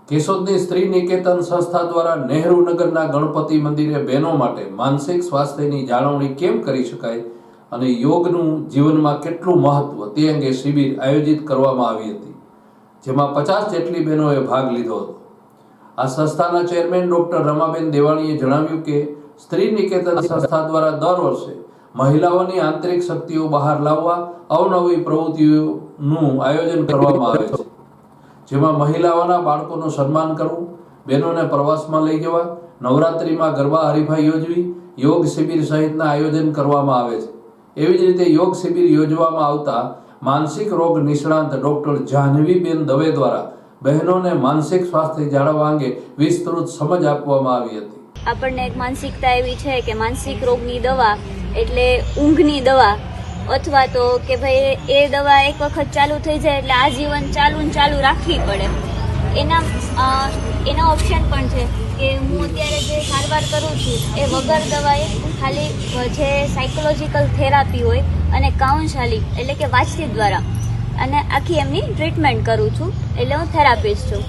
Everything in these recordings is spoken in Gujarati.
કેશોદની સ્ત્રી નિકેતન સંસ્થા દ્વારા નહેરુનગરના ગણપતિ મંદિરે બહેનો માટે માનસિક સ્વાસ્થ્યની જાળવણી કેમ કરી શકાય અને યોગનું જીવનમાં કેટલું મહત્વ તે અંગે શિબિર આયોજિત કરવામાં આવી હતી, જેમાં 50 જેટલી બહેનોએ ભાગ લીધો હતો। આ સંસ્થાના ચેરમેન ડોક્ટર રમાબેન દેવાણીએ જણાવ્યું કે સ્ત્રી નિકેતન સંસ્થા દ્વારા દર વર્ષે મહિલાઓની આંતરિક શક્તિઓ બહાર લાવવા અવનવી પ્રવૃત્તિઓનું આયોજન કરવામાં આવે છે, જેમાં મહિલાઓના બાળકોનું સન્માન કરવું, બહેનોને પ્રવાસમાં લઈ જવા, નવરાત્રિમાં ગરબા હરીફાઈ યોજવી, યોગ શિબિર સહિતના આયોજન કરવામાં આવે છે। એવી જ રીતે યોગ શિબિર યોજવામાં આવતા માનસિક રોગ નિષ્ણાંત ડોક્ટર જાહ્નવીબેન દવે દ્વારા બહેનોને માનસિક સ્વાસ્થ્ય જાળવવા અંગે વિસ્તૃત સમજ આપવામાં આવી હતી। આપણને એક માનસિકતા એવી છે કે માનસિક રોગની દવા એટલે ઊંઘની દવા, અથવા તો કે ભાઈ એ દવા એક વખત ચાલુ થઈ જાય એટલે આજીવન ચાલુ રાખવી પડે। એના ઓપ્શન પણ છે કે હું અત્યારે જે સારવાર કરું છું એ વગર દવાએ ખાલી જે સાયકોલોજીકલ થેરાપી હોય અને કાઉન્સેલિંગ એટલે કે વાતચીત દ્વારા અને આખી એમની ટ્રીટમેન્ટ કરું છું, એટલે હું થેરાપિસ્ટ છું।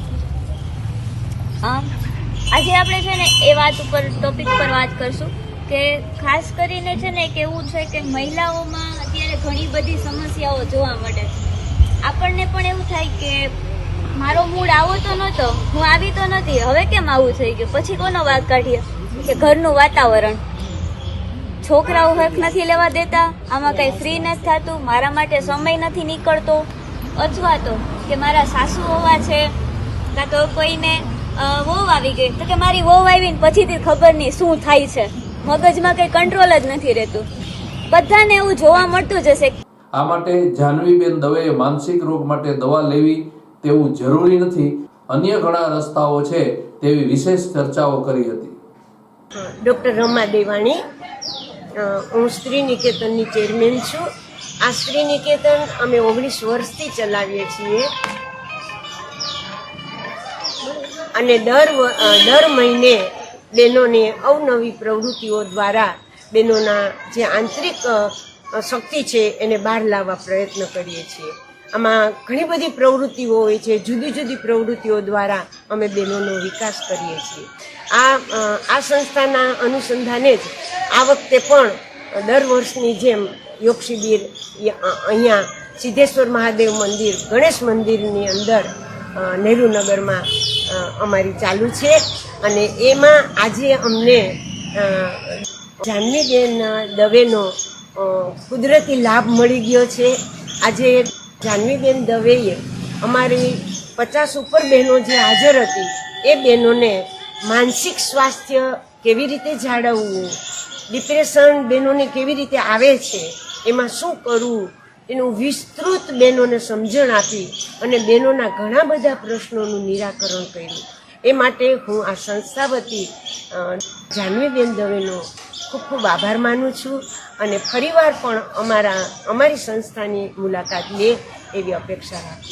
આજે આપણે છે ને એ વાત ઉપર ટોપિક પર વાત કરશું કે ખાસ કરીને છે ને કે એવું છે કે મહિલાઓમાં અત્યારે ઘણી બધી સમસ્યાઓ જોવા મળે છે। આપણને પણ એવું થાય કે મારો મૂડ આવો તો નહોતો, હું આવી તો નથી, હવે કેમ આવું થઈ ગયું? પછી કોનો વાત કાઢીએ કે ઘરનું વાતાવરણ, છોકરાઓ હક નથી લેવા દેતા, આમાં કંઈ ફ્રી નથી થતું, મારા માટે સમય નથી નીકળતો, અથવા તો કે મારા સાસુ હોવા છે, કાં તો કોઈને વહુ આવી ગઈ તો કે મારી વહુ આવીને પછીથી ખબર નહીં શું થાય છે, મગજમાં કંઈ કંટ્રોલ જ નથી રહેતું। બધાને એવું જોવા મળતું જ હશે। આ માટે જાહ્નવીબેન દવેએ માનસિક રોગ માટે દવા લેવી તેવું જરૂરી નથી, અન્ય ઘણા રસ્તાઓ છે તેવી વિશેષ ચર્ચાઓ કરી હતી। ડૉક્ટર રમા દેવાણી, હું સ્ત્રી નિકેતનની ચેરમેન છું। આ સ્ત્રી નિકેતન અમે 19 વર્ષથી ચલાવીએ છીએ અને દર મહિને બહેનોને અવનવી પ્રવૃત્તિઓ દ્વારા બહેનોના જે આંતરિક શક્તિ છે એને બહાર લાવવા પ્રયત્ન કરીએ છીએ। આમાં ઘણી બધી પ્રવૃત્તિઓ હોય છે, જુદી જુદી પ્રવૃત્તિઓ દ્વારા અમે બહેનોનો વિકાસ કરીએ છીએ। આ સંસ્થાના અનુસંધાને જ આ વખતે પણ દર વર્ષની જેમ યોગ શિબિર અહીંયા સિદ્ધેશ્વર મહાદેવ મંદિર, ગણેશ મંદિરની અંદર નહેરુનગરમાં અમારી ચાલુ છે અને એમાં આજે અમને જાહ્નવીબેન દવેનો કુદરતી લાભ મળી ગયો છે। આજે જાહ્નવીબેન દવેએ અમારી 50 ઉપર બહેનો જે હાજર હતી એ બહેનોને માનસિક સ્વાસ્થ્ય કેવી રીતે જાળવવું, ડિપ્રેશન બહેનોને કેવી રીતે આવે છે, એમાં શું કરવું, એનું વિસ્તૃત બહેનોને સમજણ આપી અને બહેનોના ઘણા બધા પ્રશ્નોનું નિરાકરણ કર્યું। એ માટે હું આ સંસ્થા વતી જાહ્નવીબેન દવેનો ખૂબ ખૂબ આભાર માનું છું અને ફરીવાર પણ અમારી સંસ્થાની મુલાકાત લે એવી અપેક્ષા રાખું।